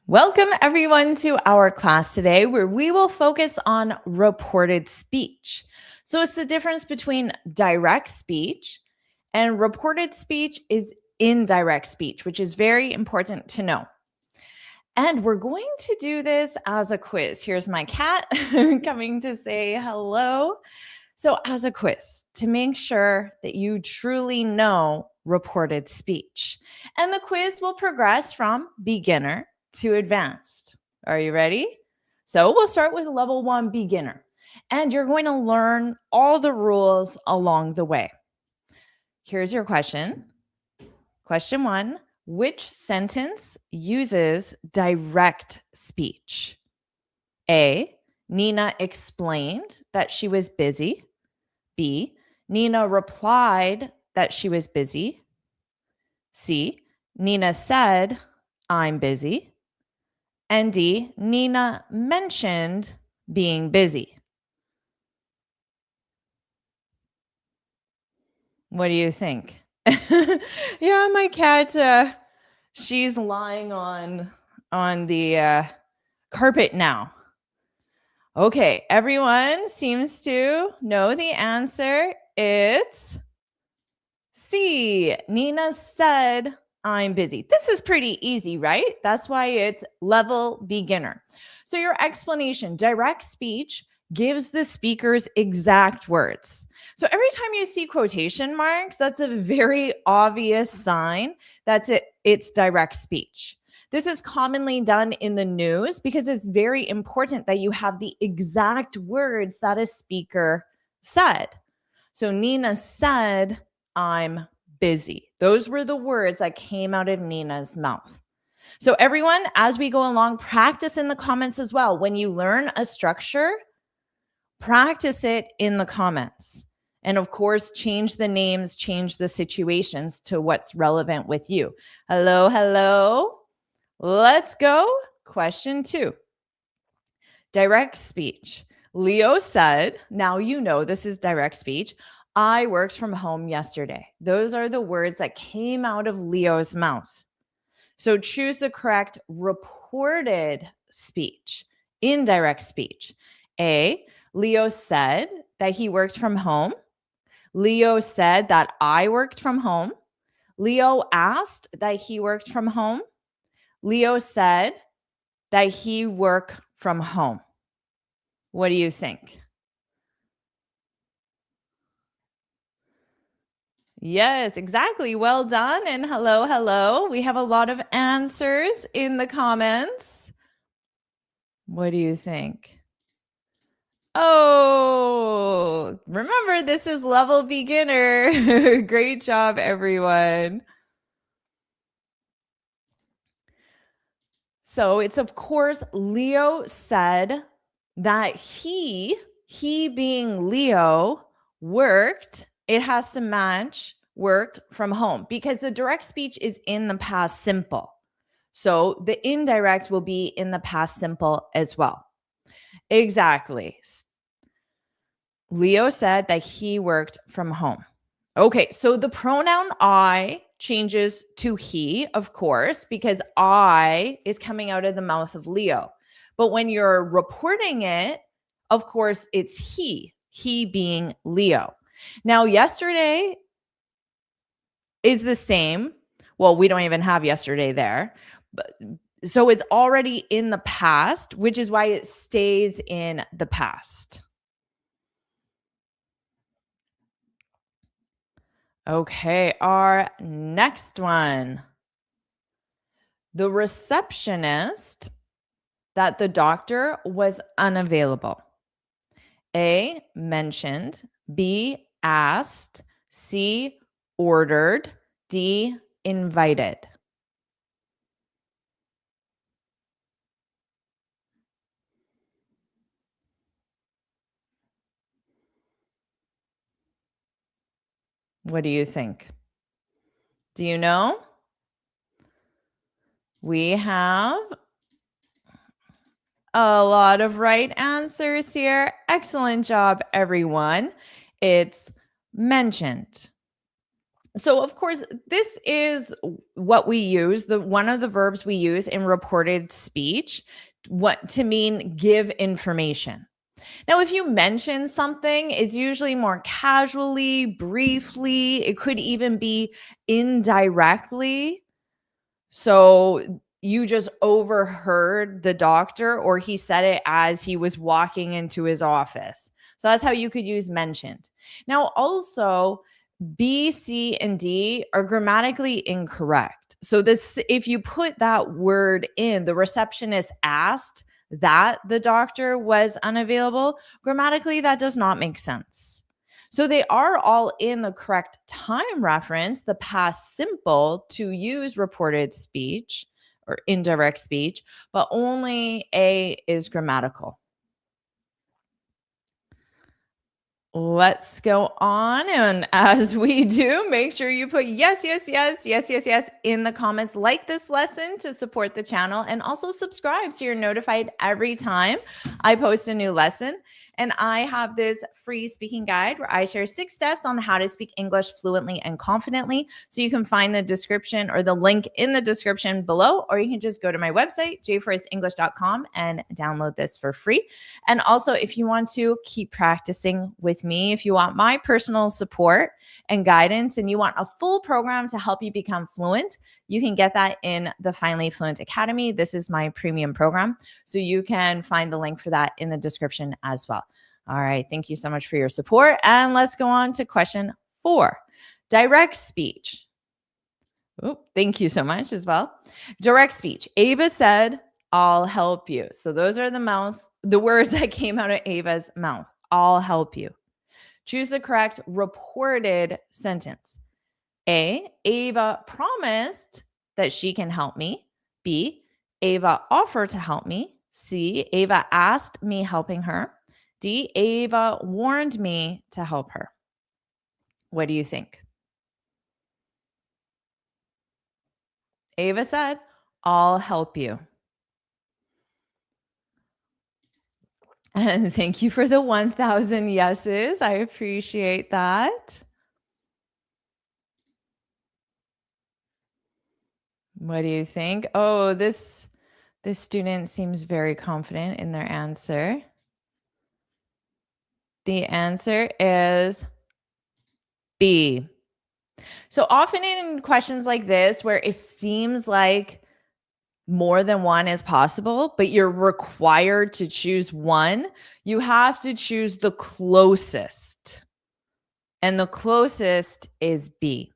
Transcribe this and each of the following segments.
Welcome, everyone, to our class today where we will focus on reported speech. So, it's the difference between direct speech and reported speech is indirect speech, which is very important to know. And we're going to do this as a quiz. Here's my cat coming to say hello. So, as a quiz, to make sure that you truly know reported speech. And the quiz will progress from beginner to advanced. Are you ready? So, we'll start with level 1 beginner. And you're going to learn all the rules along the way. Here's your question. Question 1. Which sentence uses direct speech? A. Nina explained that she was busy. B. Nina replied that she was busy. C. Nina said, I'm busy. And D. Nina mentioned being busy. What do you think? Yeah, my cat, she's lying on the carpet now. Okay, everyone seems to know the answer. It's C. Nina said, I'm busy. This is pretty easy, right? That's why it's level beginner. So your explanation, direct speech, gives the speaker's exact words. So every time you see quotation marks, that's a very obvious sign that it's direct speech. This is commonly done in the news because it's very important that you have the exact words that a speaker said. So Nina said, I'm busy. Those were the words that came out of Nina's mouth. So everyone, as we go along, practice in the comments as well. When you learn a structure, practice it in the comments. And of course, change the names, change the situations to what's relevant with you. Hello, hello. Let's go. Question 2. Direct speech. Leo said, now you know this is direct speech. I worked from home yesterday. Those are the words that came out of Leo's mouth. So choose the correct reported speech, indirect speech. A, Leo said that he worked from home. Leo said that I worked from home. Leo asked that he worked from home. Leo said that he worked from home. What do you think? Yes, exactly. Well done. And hello, hello. We have a lot of answers in the comments. What do you think? Oh, remember, this is level beginner. Great job, everyone. So it's, of course, Leo said that he being Leo, worked. It has to match worked from home because the direct speech is in the past simple. So the indirect will be in the past simple as well. Exactly. Leo said that he worked from home. Okay, so the pronoun I changes to he, of course, because I is coming out of the mouth of Leo. But when you're reporting it, of course, it's he being Leo. Now, yesterday is the same. Well, we don't even have yesterday there. But, so it's already in the past, which is why it stays in the past. Okay, our next one. The receptionist that the doctor was unavailable. A, mentioned. B, asked. C, ordered. D, invited. What do you think? Do you know? We have a lot of right answers here. Excellent job, everyone. It's mentioned. So of course, this is what we use, the one of the verbs we use in reported speech, what to mean give information. Now, if you mention something, it's usually more casually, briefly, it could even be indirectly. So you just overheard the doctor, or he said it as he was walking into his office. So that's how you could use mentioned. Now, also, B, C, and D are grammatically incorrect. So this, if you put that word in, the receptionist asked that the doctor was unavailable, grammatically that does not make sense. So they are all in the correct time reference, the past simple, to use reported speech or indirect speech, but only A is grammatical. Let's go on. And as we do, make sure you put yes, yes, yes, yes, yes, yes in the comments. Like this lesson to support the channel, and also subscribe so you're notified every time I post a new lesson. And I have this free speaking guide where I share 6 steps on how to speak English fluently and confidently. So you can find the description or the link in the description below, or you can just go to my website, jforrestenglish.com, and download this for free. And also, if you want to keep practicing with me, if you want my personal support and guidance, and you want a full program to help you become fluent, you can get that in the Finally Fluent Academy. This is my premium program. So you can find the link for that in the description as well. All right. Thank you so much for your support. And let's go on to question 4. Direct speech. Oh, thank you so much as well. Direct speech. Ava said, I'll help you. So those are the words that came out of Ava's mouth. I'll help you. Choose the correct reported sentence. A, Ava promised that she can help me. B, Ava offered to help me. C, Ava asked me helping her. D, Ava warned me to help her. What do you think? Ava said, I'll help you. And thank you for the 1,000 yeses. I appreciate that. What do you think? Oh, this student seems very confident in their answer. The answer is B. So often in questions like this, where it seems like more than one is possible, but you're required to choose one, you have to choose the closest. And the closest is B.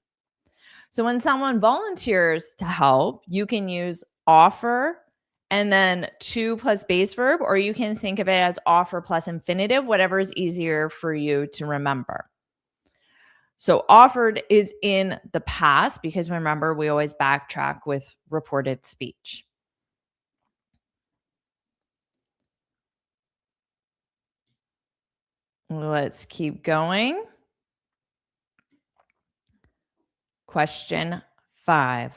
So when someone volunteers to help, you can use offer and then to plus base verb, or you can think of it as offer plus infinitive, whatever is easier for you to remember. So offered is in the past because remember, we always backtrack with reported speech. Let's keep going. Question 5.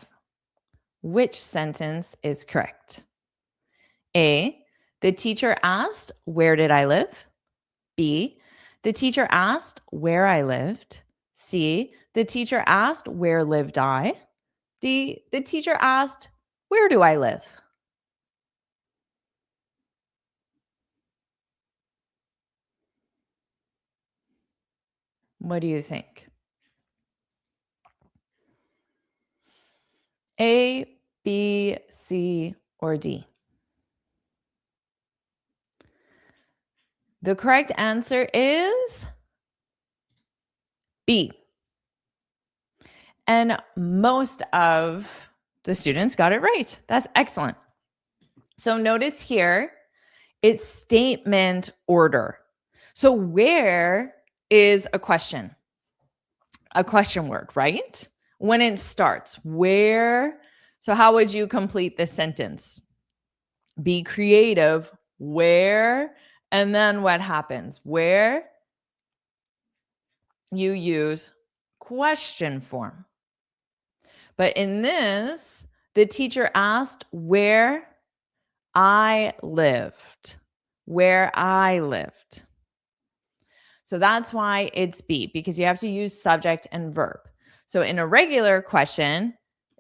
Which sentence is correct? A, the teacher asked, where did I live? B, the teacher asked where I lived. C, the teacher asked where lived I. D, the teacher asked, where do I live? What do you think? A, B, C, or D? The correct answer is B. And most of the students got it right. That's excellent. So notice here, it's statement order. So where is a question word, right? When it starts, where? So how would you complete this sentence? Be creative. Where? And then what happens? Where? You use question form. But in this, the teacher asked where I lived. Where I lived. So that's why it's B, because you have to use subject and verb. So in a regular question,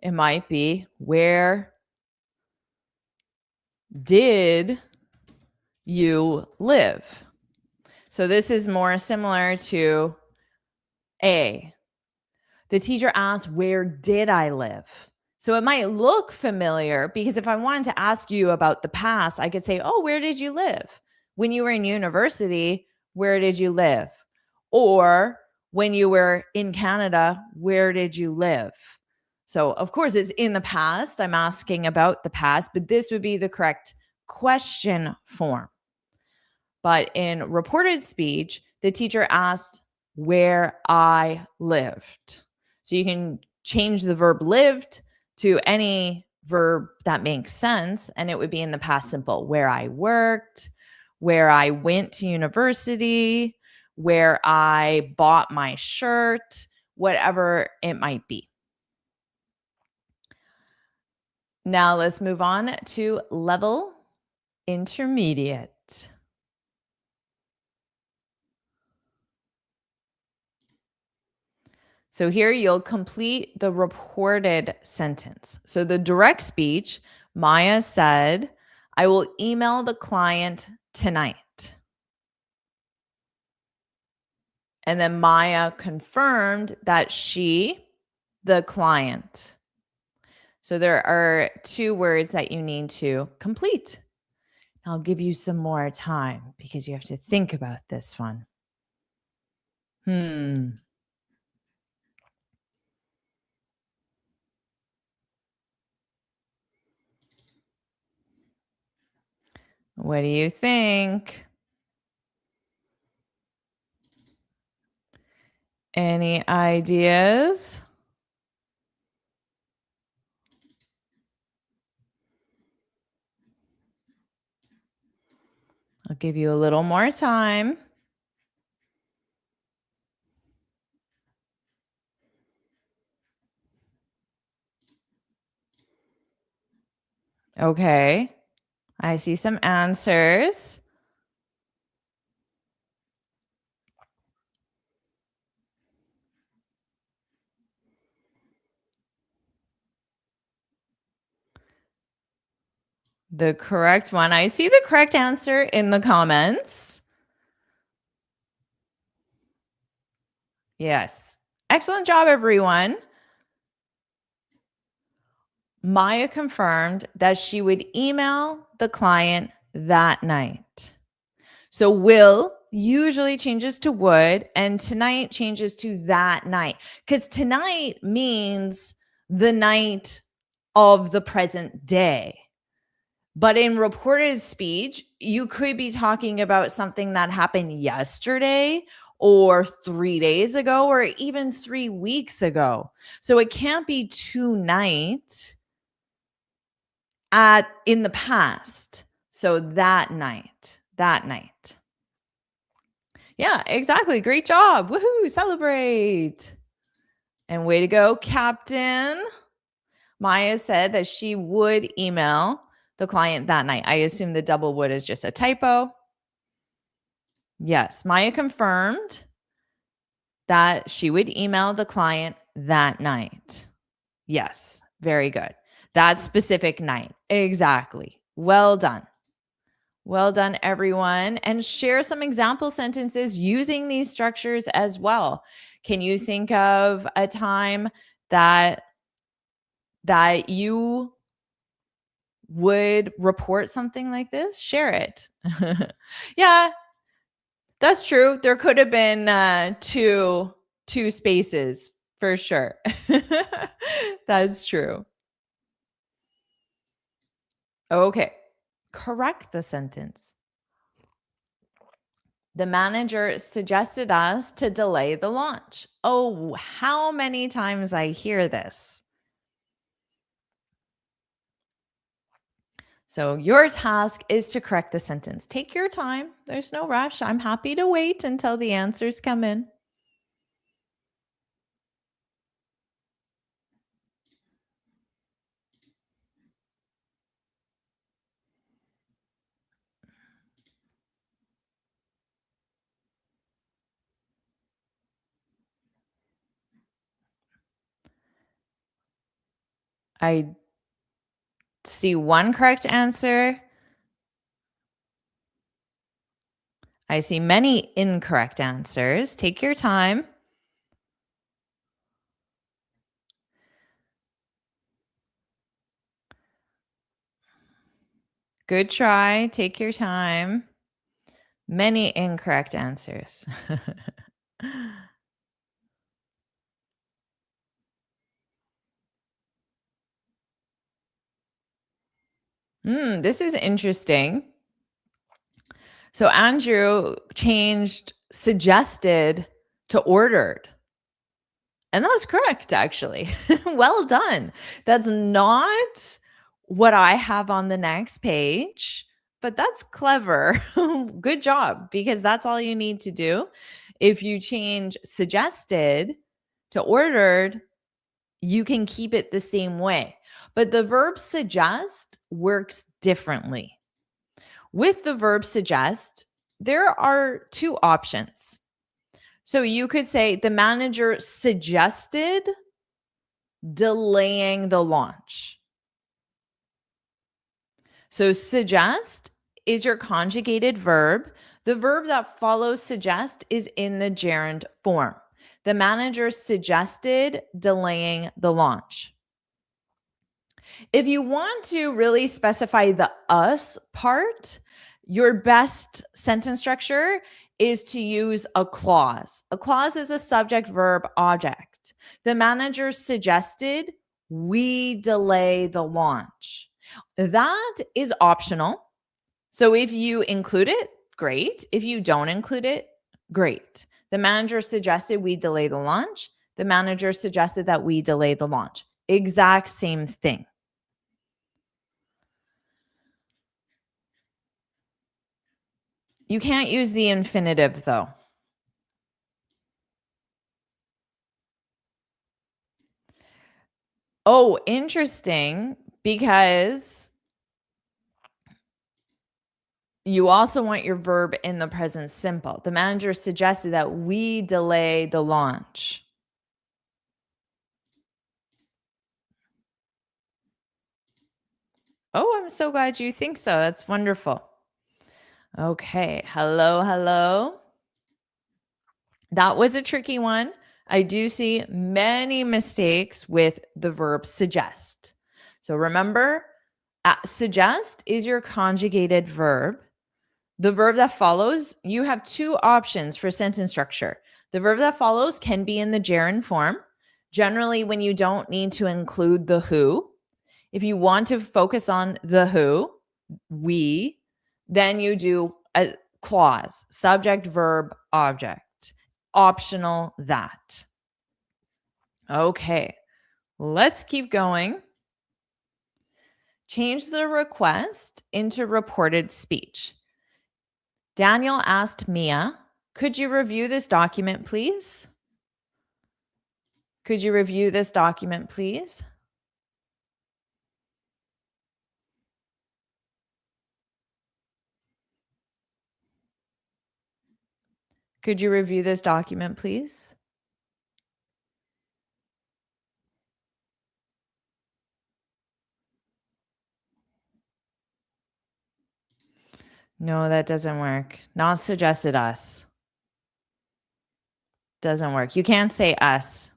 it might be, where did you live? So this is more similar to A. The teacher asked, where did I live? So it might look familiar because if I wanted to ask you about the past, I could say, oh, where did you live? When you were in university, where did you live? Or when you were in Canada, where did you live? So, of course, it's in the past. I'm asking about the past, but this would be the correct question form. But in reported speech, the teacher asked where I lived. So you can change the verb lived to any verb that makes sense, and it would be in the past simple: where I worked, where I went to university, where I bought my shirt, whatever it might be. Now let's move on to level intermediate. So here you'll complete the reported sentence. So the direct speech, Maya said, I will email the client tonight. And then Maya confirmed that she, the client. So there are 2 words that you need to complete. I'll give you some more time because you have to think about this one. What do you think? Any ideas? I'll give you a little more time. Okay. I see some answers. The correct one. I see the correct answer in the comments. Yes. Excellent job, everyone. Maya confirmed that she would email the client that night. So will usually changes to would, and tonight changes to that night, because tonight means the night of the present day. But in reported speech, you could be talking about something that happened yesterday or 3 days ago or even 3 weeks ago. So it can't be tonight in the past. So that night. Yeah, exactly. Great job. Woohoo, celebrate. And way to go, Captain. Maya said that she would email the client that night. I assume the double would is just a typo. Yes, Maya confirmed that she would email the client that night. Yes, very good. That specific night. Exactly. Well done. Well done, everyone. And share some example sentences using these structures as well. Can you think of a time that you would report something like this? Share it. Yeah, that's true. There could have been two spaces for sure. That's true. Okay. Correct the sentence. The manager suggested us to delay the launch. Oh, how many times I hear this. So your task is to correct the sentence. Take your time. There's no rush. I'm happy to wait until the answers come in. I see one correct answer. I see many incorrect answers. Take your time. Good try. Take your time. Many incorrect answers. This is interesting. So Andrew changed suggested to ordered. And that's correct, actually. Well done. That's not what I have on the next page, but that's clever. Good job, because that's all you need to do. If you change suggested to ordered, you can keep it the same way. But the verb suggest works differently. With the verb suggest, there are two options. So you could say the manager suggested delaying the launch. So suggest is your conjugated verb. The verb that follows suggest is in the gerund form. The manager suggested delaying the launch. If you want to really specify the us part, your best sentence structure is to use a clause. A clause is a subject, verb, object. The manager suggested we delay the launch. That is optional. So if you include it, great. If you don't include it, great. The manager suggested we delay the launch. The manager suggested that we delay the launch. Exact same thing. You can't use the infinitive, though. Oh, interesting, because you also want your verb in the present simple. The manager suggested that we delay the launch. Oh, I'm so glad you think so. That's wonderful. Okay. Hello, hello. That was a tricky one. I do see many mistakes with the verb suggest. So remember, suggest is your conjugated verb. The verb that follows, you have two options for sentence structure. The verb that follows can be in the gerund form. Generally, when you don't need to include the who, if you want to focus on the who, we, then you do a clause, subject, verb, object. Optional that. Okay, let's keep going. Change the request into reported speech. Daniel asked Mia, could you review this document, please? Could you review this document, please? Could you review this document, please? No, that doesn't work. Not suggested us. Doesn't work. You can't say us.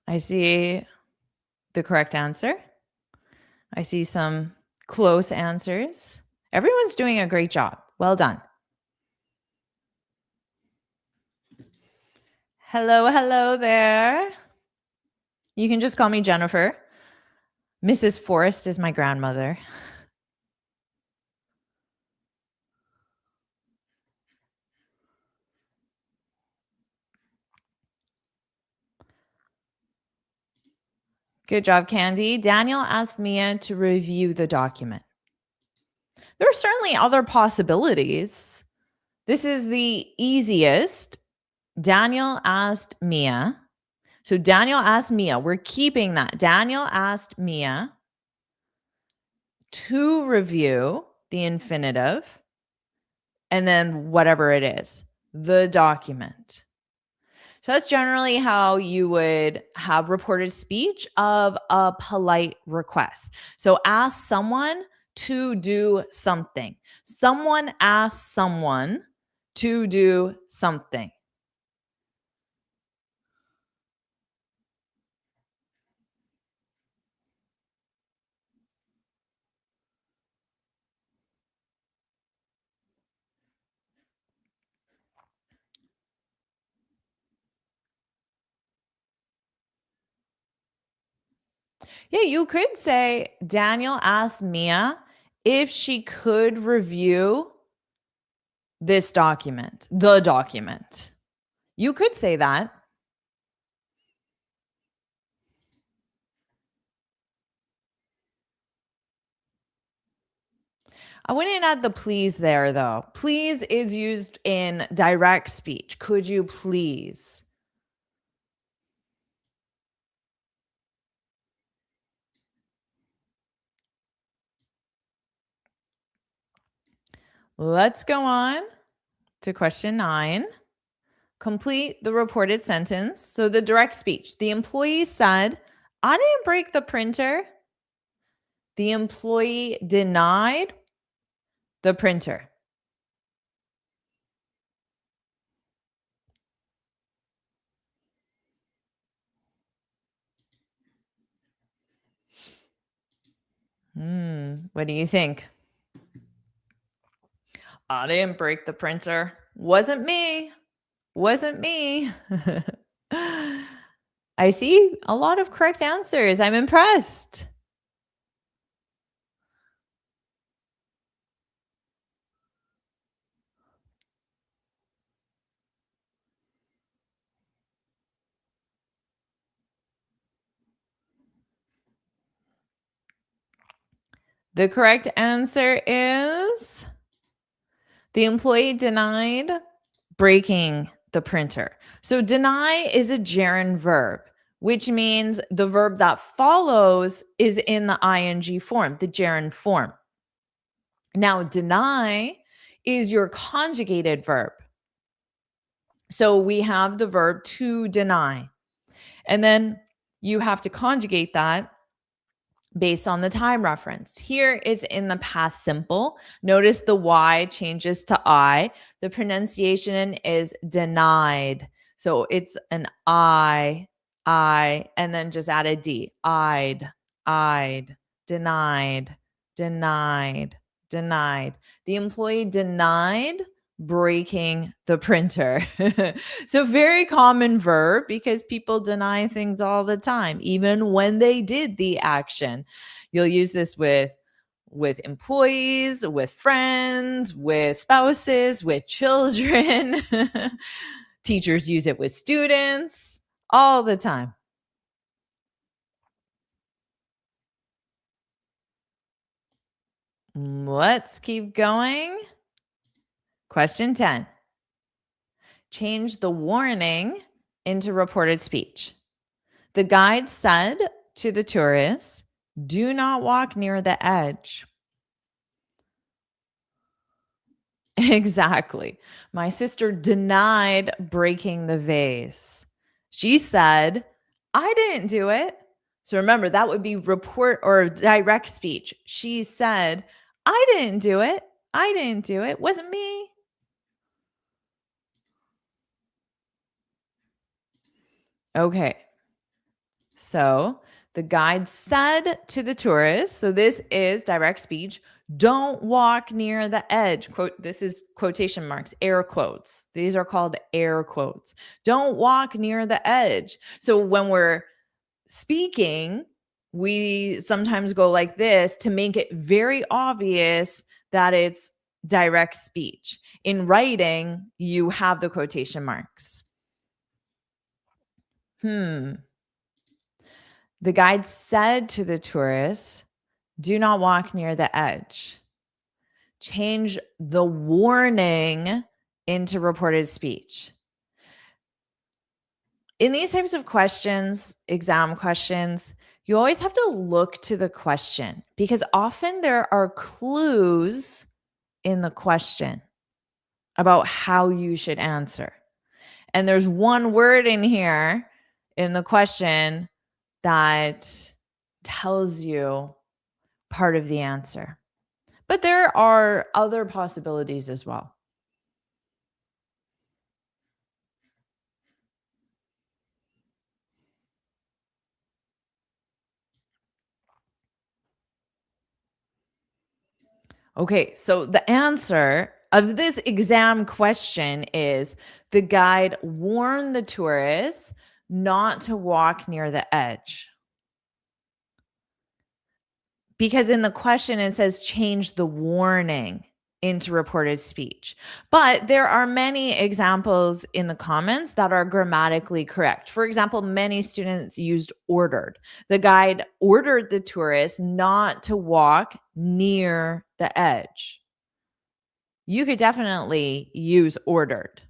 I see the correct answer. I see some close answers. Everyone's doing a great job. Well done. Hello, hello there. You can just call me Jennifer. Mrs. Forrest is my grandmother. Good job, Candy. Daniel asked Mia to review the document. There are certainly other possibilities. This is the easiest. Daniel asked Mia. So Daniel asked Mia. We're keeping that. Daniel asked Mia to review the infinitive, and then whatever it is, the document. So that's generally how you would have reported speech of a polite request. So ask someone to do something. Someone asks someone to do something. Yeah, you could say Daniel asked Mia if she could review this document, the document. You could say that. I wouldn't add the please there though. Please is used in direct speech. Could you please? Let's go on to question 9. Complete the reported sentence. So the direct speech. The employee said, I didn't break the printer. The employee denied the printer. What do you think? I didn't break the printer. Wasn't me. Wasn't me. I see a lot of correct answers. I'm impressed. The correct answer is the employee denied breaking the printer. So deny is a gerund verb, which means the verb that follows is in the ing form, the gerund form. Now, deny is your conjugated verb. So we have the verb to deny. And then you have to conjugate that based on the time reference. Here is in the past simple. Notice the Y changes to I. The pronunciation is denied. So it's an I, and then just add a D. I'd, denied, denied, denied. The employee denied breaking the printer. So very common verb because people deny things all the time, even when they did the action. You'll use this with employees, with friends, with spouses, with children. Teachers use it with students all the time. Let's keep going. Question 10. Change the warning into reported speech. The guide said to the tourists, do not walk near the edge. Exactly. My sister denied breaking the vase. She said, I didn't do it. So remember, that would be report or direct speech. She said, I didn't do it. I didn't do it. Wasn't me. Okay. So the guide said to the tourists, so this is direct speech, don't walk near the edge. Quote, this is quotation marks, air quotes. These are called air quotes. Don't walk near the edge. So when we're speaking, we sometimes go like this to make it very obvious that it's direct speech. In writing, you have the quotation marks. The guide said to the tourists, do not walk near the edge. Change the warning into reported speech. In these types of questions, exam questions, You always have to look to the question because often there are clues in the question about how you should answer. And there's one word in here in the question that tells you part of the answer. But there are other possibilities as well. Okay, so the answer of this exam question is the guide warned the tourists not to walk near the edge. Because in the question, it says change the warning into reported speech. But there are many examples in the comments that are grammatically correct. For example, many students used ordered. The guide ordered the tourists not to walk near the edge. You could definitely use ordered.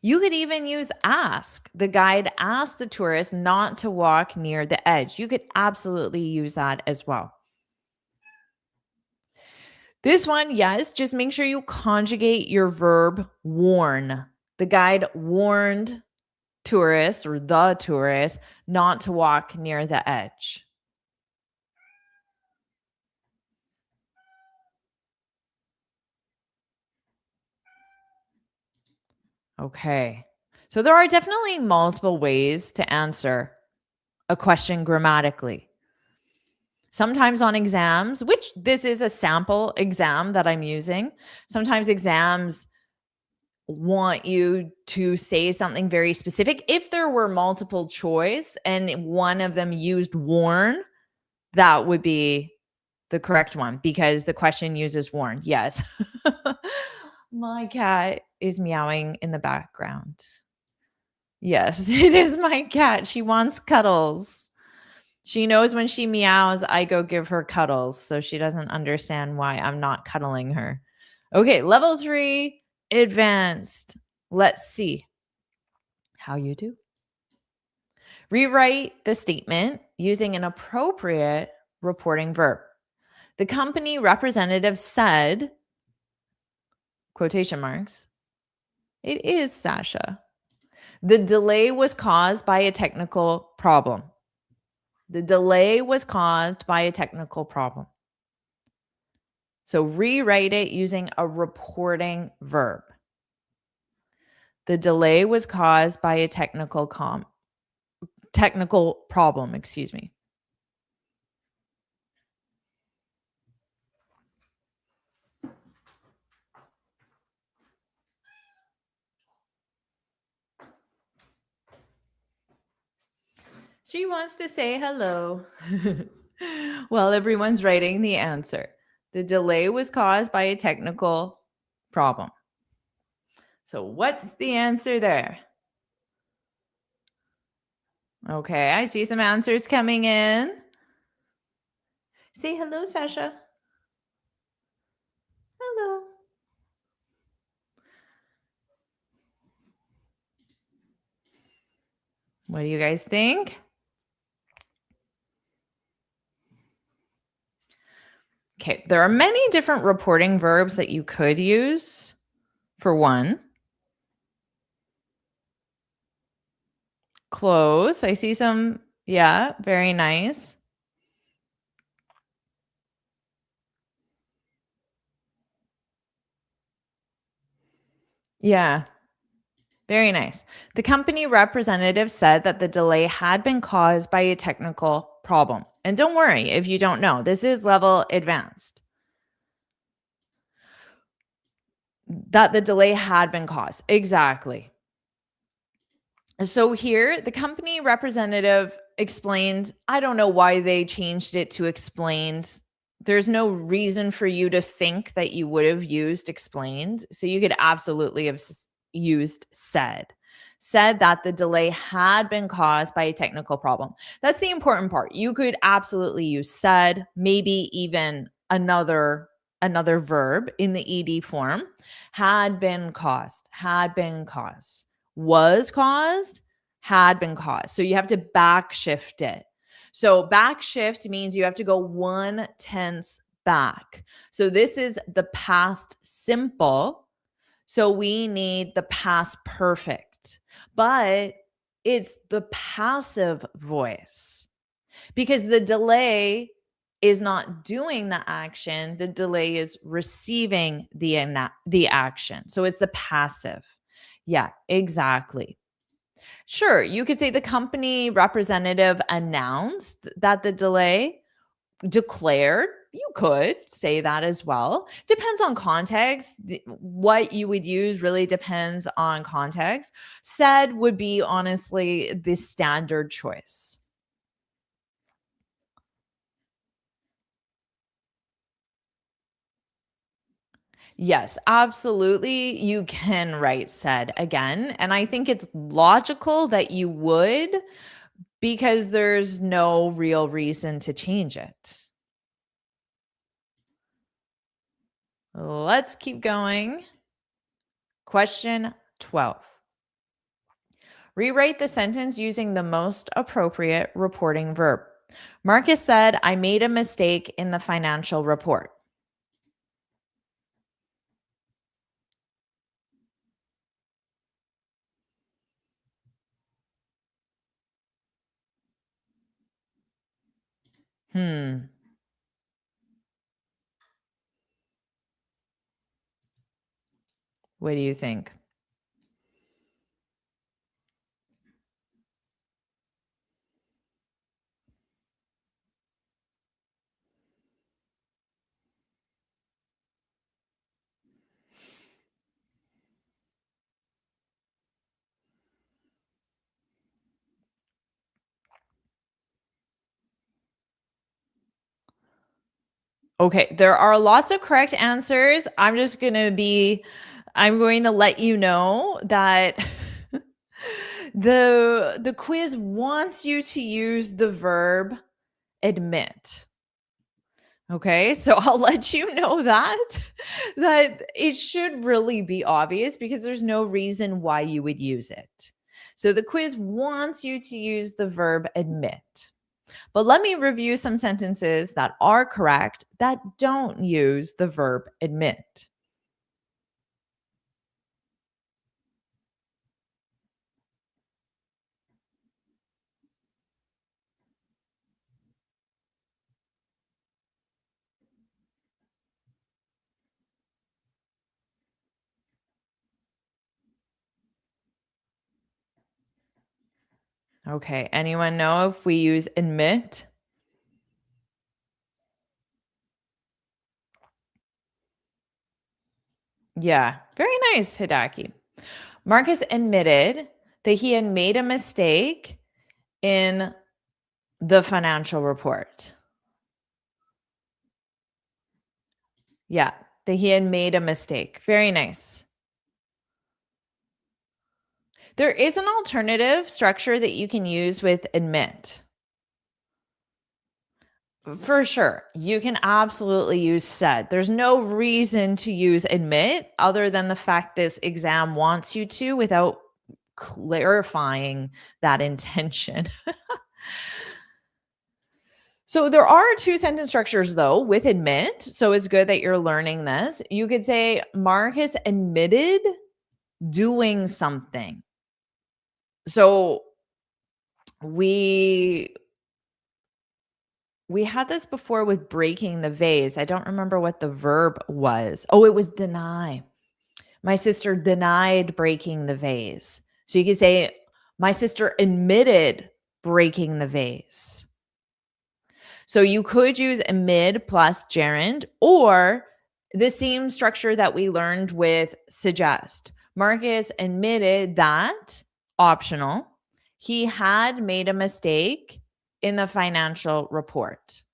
You could even use ask. The guide asked the tourists not to walk near the edge. You could absolutely use that as well. This one, yes, just make sure you conjugate your verb warn. The guide warned tourists or the tourists not to walk near the edge. Okay. So there are definitely multiple ways to answer a question grammatically. Sometimes on exams, which this is a sample exam that I'm using, sometimes exams want you to say something very specific. If there were multiple choice and one of them used warn, that would be the correct one because the question uses warn. Yes. My cat is meowing in the background. Yes, it is my cat. She wants cuddles. She knows when she meows, I go give her cuddles. So she doesn't understand why I'm not cuddling her. Okay, level 3, advanced. Let's see how you do. Rewrite the statement using an appropriate reporting verb. The company representative said, quotation marks, it is Sasha. The delay was caused by a technical problem. The delay was caused by a technical problem. So rewrite it using a reporting verb. The delay was caused by a technical problem, excuse me. She wants to say hello. Well, everyone's writing the answer. The delay was caused by a technical problem. So what's the answer there? Okay, I see some answers coming in. Say hello, Sasha. Hello. What do you guys think? Okay, there are many different reporting verbs that you could use for one. Close. I see some. Yeah, very nice. Yeah, very nice. The company representative said that the delay had been caused by a technical problem. And don't worry if you don't know, this is level advanced. That the delay had been caused. Exactly. So here, the company representative explained, I don't know why they changed it to explained. There's no reason for you to think that you would have used explained. So you could absolutely have used said. Said that the delay had been caused by a technical problem. That's the important part. You could absolutely use said, maybe even another another verb in the ed form, had been caused, was caused, had been caused. So you have to back shift it. So back shift means you have to go 1 tense back. So this is the past simple. So we need the past perfect, but it's the passive voice because the delay is not doing the action. The delay is receiving the action. So it's the passive. Yeah, exactly. Sure, you could say the company representative announced that the delay, declared. You could say that as well. Depends on context. What you would use really depends on context. Said would be honestly the standard choice. Yes, absolutely. You can write said again. And I think it's logical that you would because there's no real reason to change it. Let's keep going. Question 12. Rewrite the sentence using the most appropriate reporting verb. Marcus said, I made a mistake in the financial report. Hmm. What do you think? Okay, there are lots of correct answers. I'm going to let you know that the quiz wants you to use the verb admit. Okay, so I'll let you know that it should really be obvious because there's no reason why you would use it. So the quiz wants you to use the verb admit. But let me review some sentences that are correct that don't use the verb admit. Okay, anyone know if we use admit? Yeah, very nice, Hidaki. Marcus admitted that he had made a mistake in the financial report. Yeah, that he had made a mistake. Very nice. There is an alternative structure that you can use with admit. For sure. You can absolutely use said. There's no reason to use admit other than the fact this exam wants you to without clarifying that intention. So there are two sentence structures though with admit. So it's good that you're learning this. You could say Marcus admitted doing something. So we had this before with breaking the vase. I don't remember what the verb was. Oh, it was deny. My sister denied breaking the vase. So you could say my sister admitted breaking the vase. So you could use amid plus gerund or the same structure that we learned with suggest. Marcus admitted that, optional, he had made a mistake in the financial report.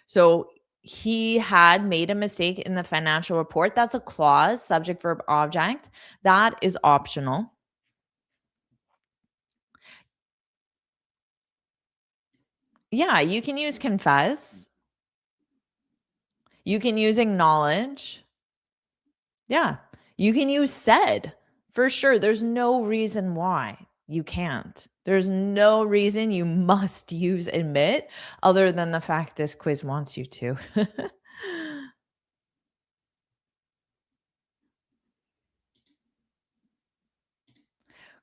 So he had made a mistake in the financial report. That's a clause, subject, verb, object. That is optional. Yeah, you can use confess. You can use acknowledge. Yeah. You can use said for sure. There's no reason why you can't. There's no reason you must use admit other than the fact this quiz wants you to.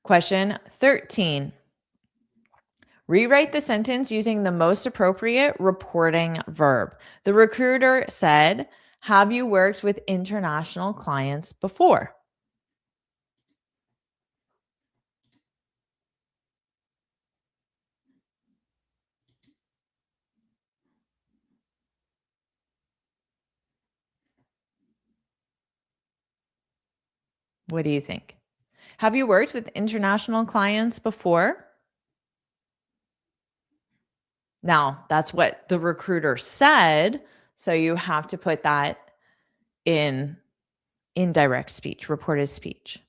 Question 13. Rewrite the sentence using the most appropriate reporting verb. The recruiter said, "Have you worked with international clients before?" What do you think? Have you worked with international clients before? Now, that's what the recruiter said. So you have to put that in indirect speech, reported speech.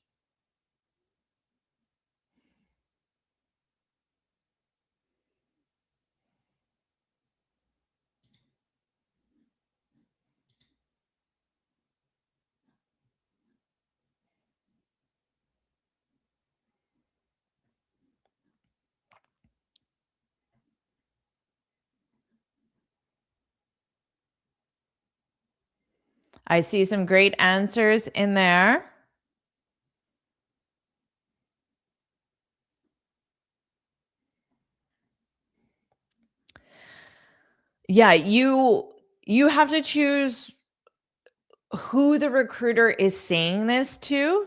I see some great answers in there. Yeah, you have to choose who the recruiter is saying this to.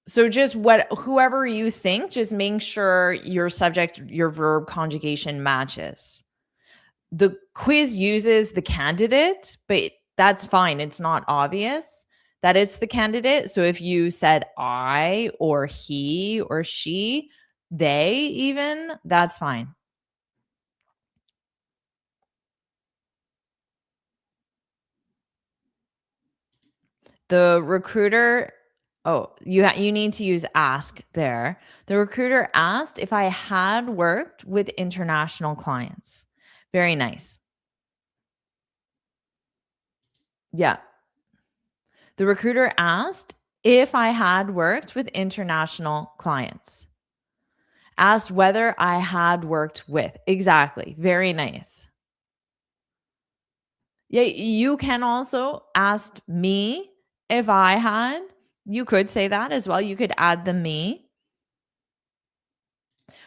So just whoever you think, just make sure your subject, your verb conjugation matches. The quiz uses the candidate, but that's fine. It's not obvious that it's the candidate. So if you said I or he or she, they even, that's fine. The recruiter, oh, you need to use ask there. The recruiter asked if I had worked with international clients. Very nice. Yeah. The recruiter asked if I had worked with international clients. Asked whether I had worked with. Exactly. Very nice. Yeah, you can also ask me if I had. You could say that as well. You could add the me.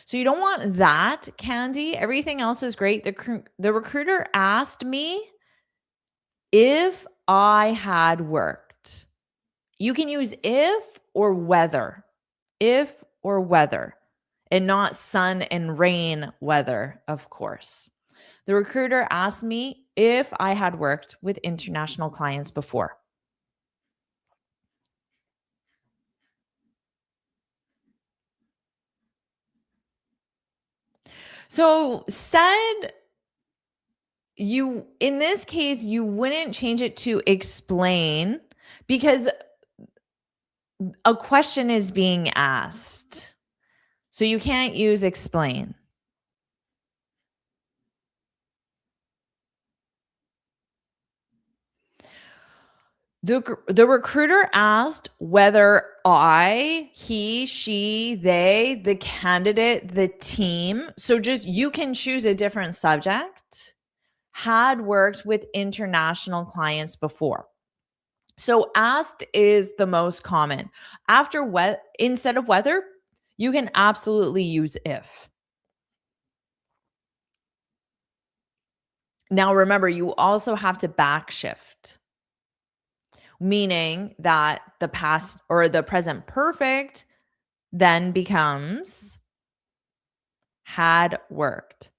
So you don't want that, Candy. Everything else is great. The recruiter asked me if I had worked. You can use if or whether. If or whether, and not sun and rain weather, of course. The recruiter asked me if I had worked with international clients before. So said, you in this case you wouldn't change it to explain because a question is being asked. So you can't use explain. The recruiter asked whether I, he, she, they, the candidate, the team, so just you can choose a different subject, had worked with international clients before. So asked is the most common. After instead of whether, you can absolutely use if. Now remember, you also have to backshift, meaning that the past or the present perfect then becomes had worked,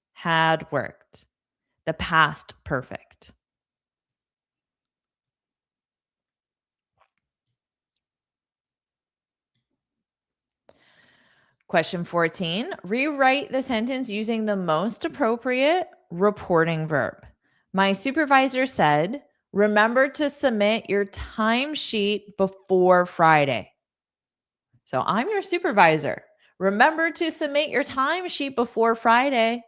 the past perfect. Question 14, rewrite the sentence using the most appropriate reporting verb. My supervisor said, remember to submit your timesheet before Friday. So I'm your supervisor. Remember to submit your timesheet before Friday.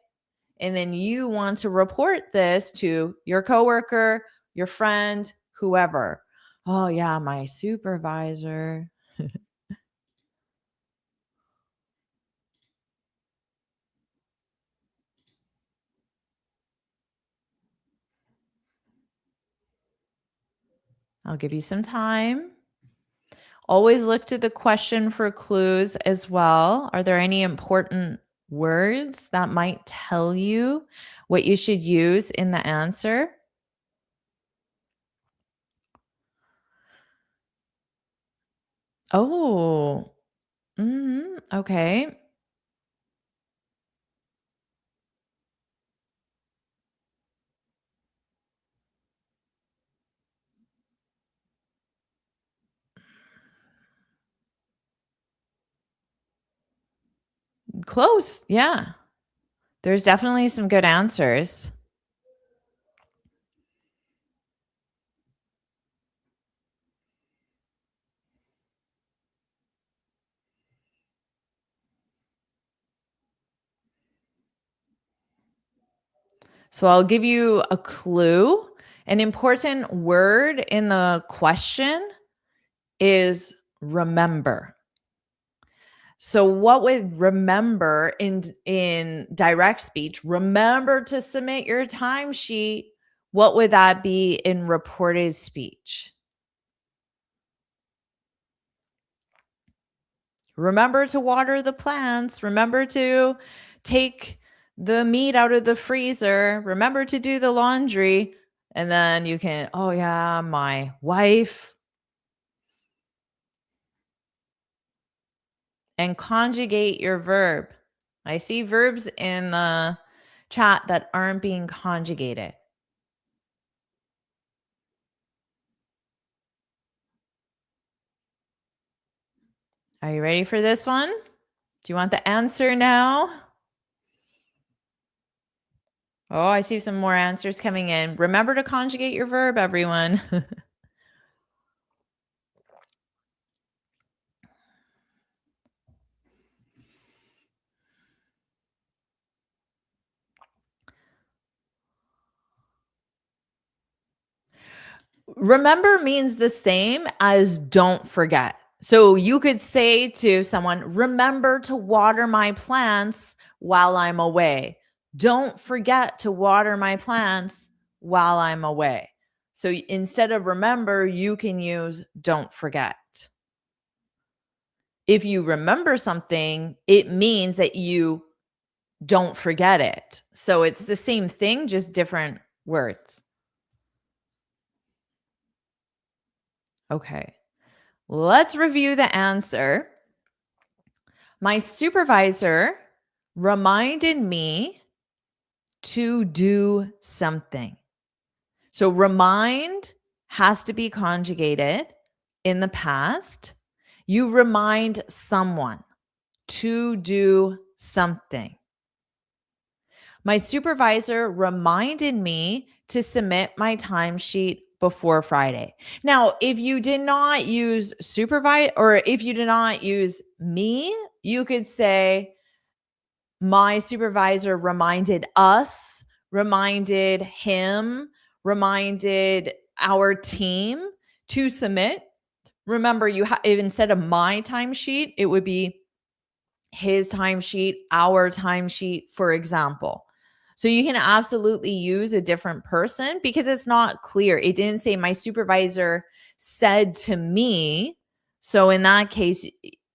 And then you want to report this to your coworker, your friend, whoever. Oh, yeah, my supervisor. I'll give you some time. Always look to the question for clues as well. Are there any important words that might tell you what you should use in the answer? Oh, okay. Close. Yeah. There's definitely some good answers. So I'll give you a clue. An important word in the question is remember. So what would remember in direct speech? Remember to submit your timesheet. What would that be in reported speech? Remember to water the plants. Remember to take the meat out of the freezer. Remember to do the laundry. And then you can, oh yeah, my wife. And conjugate your verb. I see verbs in the chat that aren't being conjugated. Are you ready for this one? Do you want the answer now? Oh, I see some more answers coming in. Remember to conjugate your verb, everyone. Remember means the same as don't forget. So you could say to someone, remember to water my plants while I'm away. Don't forget to water my plants while I'm away. So instead of remember, you can use don't forget. If you remember something, it means that you don't forget it. So it's the same thing, just different words. Okay. Let's review the answer. My supervisor reminded me to do something. So remind has to be conjugated in the past. You remind someone to do something. My supervisor reminded me to submit my timesheet before Friday. Now, if you did not use supervise or if you did not use me, you could say, my supervisor reminded us, reminded him, reminded our team to submit. Remember, instead of my timesheet, it would be his timesheet, our timesheet, for example. So you can absolutely use a different person because it's not clear. It didn't say my supervisor said to me. So in that case,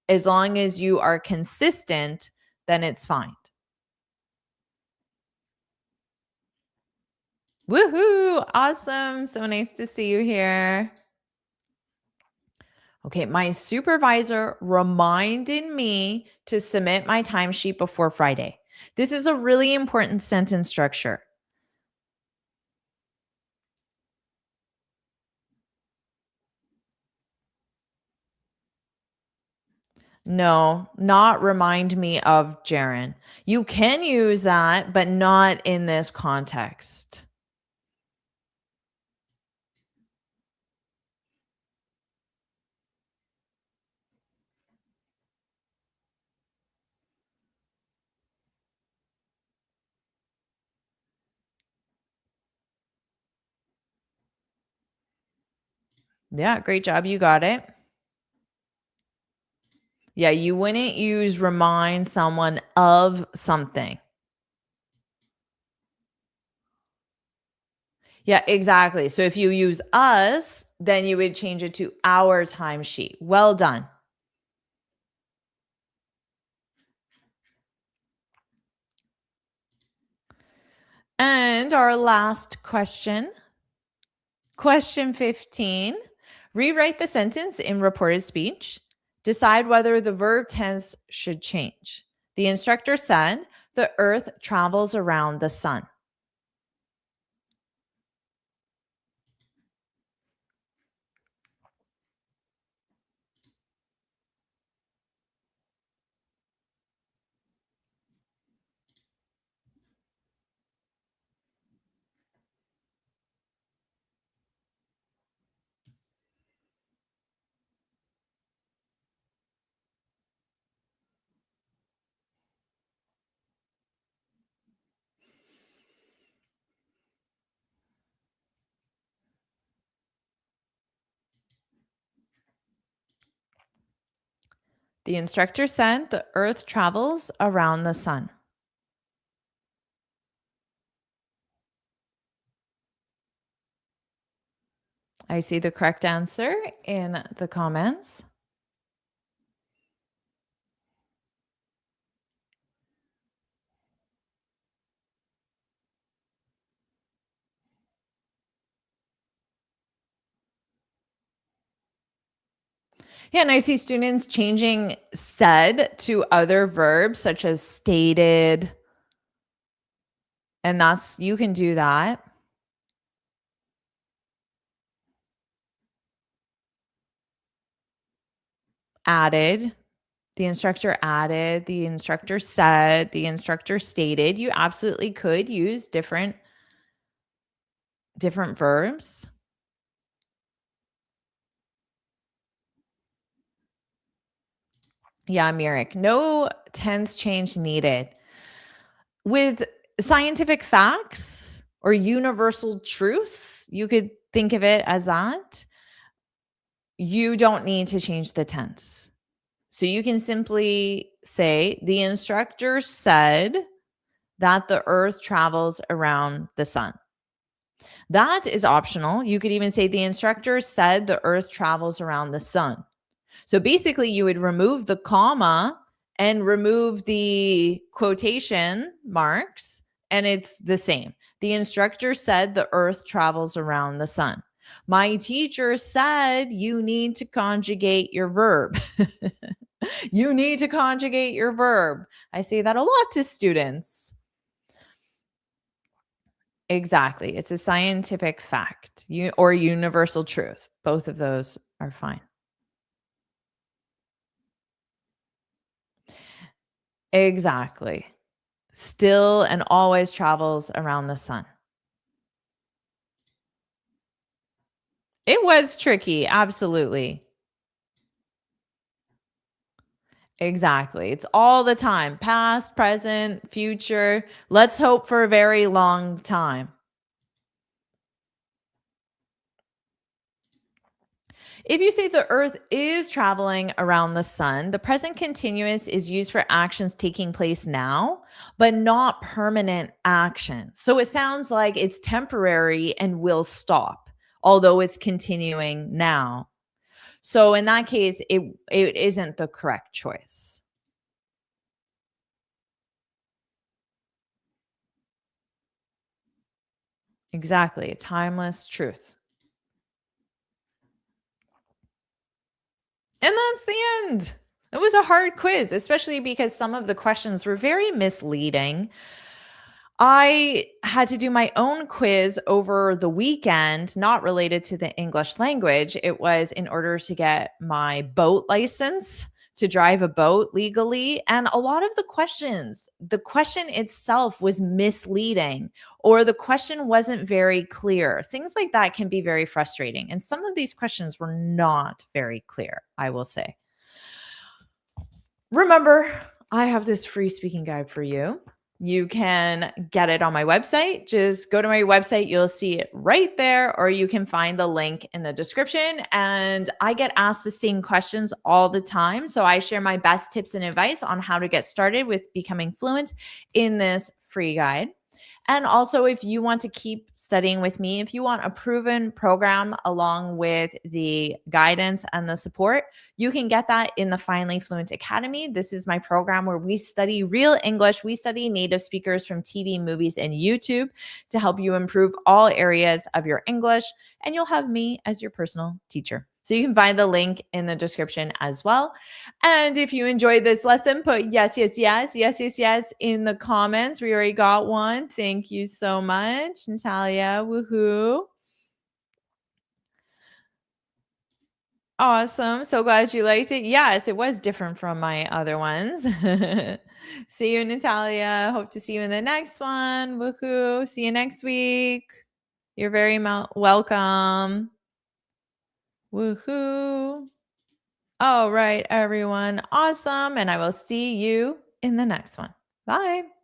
as long as you are consistent, then it's fine. Woohoo! Awesome. So nice to see you here. Okay, my supervisor reminded me to submit my timesheet before Friday. This is a really important sentence structure. No, not remind me of Jaren. You can use that, but not in this context. Yeah, great job. You got it. Yeah, you wouldn't use remind someone of something. Yeah, exactly. So if you use us, then you would change it to our timesheet. Well done. And our last question, question 15. Rewrite the sentence in reported speech. Decide whether the verb tense should change. The instructor said, the earth travels around the sun. The instructor said, the earth travels around the sun. I see the correct answer in the comments. Yeah, and I see students changing said to other verbs such as stated. And that's, you can do that. Added. The instructor added, the instructor said, the instructor stated. You absolutely could use different verbs. Yeah, Mirik, no tense change needed. With scientific facts or universal truths, you could think of it as that. You don't need to change the tense. So you can simply say, the instructor said that the earth travels around the sun. That is optional. You could even say, the instructor said the earth travels around the sun. So basically, you would remove the comma and remove the quotation marks, and it's the same. The instructor said the earth travels around the sun. My teacher said you need to conjugate your verb. You need to conjugate your verb. I say that a lot to students. Exactly. It's a scientific fact or universal truth. Both of those are fine. Exactly. Still and always travels around the sun. It was tricky. Absolutely. Exactly. It's all the time. Past, present, future. Let's hope for a very long time. If you say the earth is traveling around the sun, the present continuous is used for actions taking place now, but not permanent actions. So it sounds like it's temporary and will stop, although it's continuing now. So in that case, it isn't the correct choice. Exactly. A timeless truth. And that's the end. It was a hard quiz, especially because some of the questions were very misleading. I had to do my own quiz over the weekend, not related to the English language. It was in order to get my boat license to drive a boat legally. And a lot of the question itself was misleading, or the question wasn't very clear. Things like that can be very frustrating. And some of these questions were not very clear, I will say. Remember, I have this free speaking guide for you. You can get it on my website. Just go to my website. You'll see it right there, or you can find the link in the description. And I get asked the same questions all the time. So I share my best tips and advice on how to get started with becoming fluent in this free guide. And also, if you want to keep studying with me, if you want a proven program along with the guidance and the support, you can get that in the Finally Fluent Academy. This is my program where we study real English. We study native speakers from TV, movies, and YouTube to help you improve all areas of your English. And you'll have me as your personal teacher. So you can find the link in the description as well. And if you enjoyed this lesson, put yes, yes, yes, yes, yes, yes in the comments. We already got one. Thank you so much, Natalia. Woohoo. Awesome. So glad you liked it. Yes, it was different from my other ones. See you, Natalia. Hope to see you in the next one. Woohoo. See you next week. You're very welcome. Woohoo. All right, everyone. Awesome. And I will see you in the next one. Bye.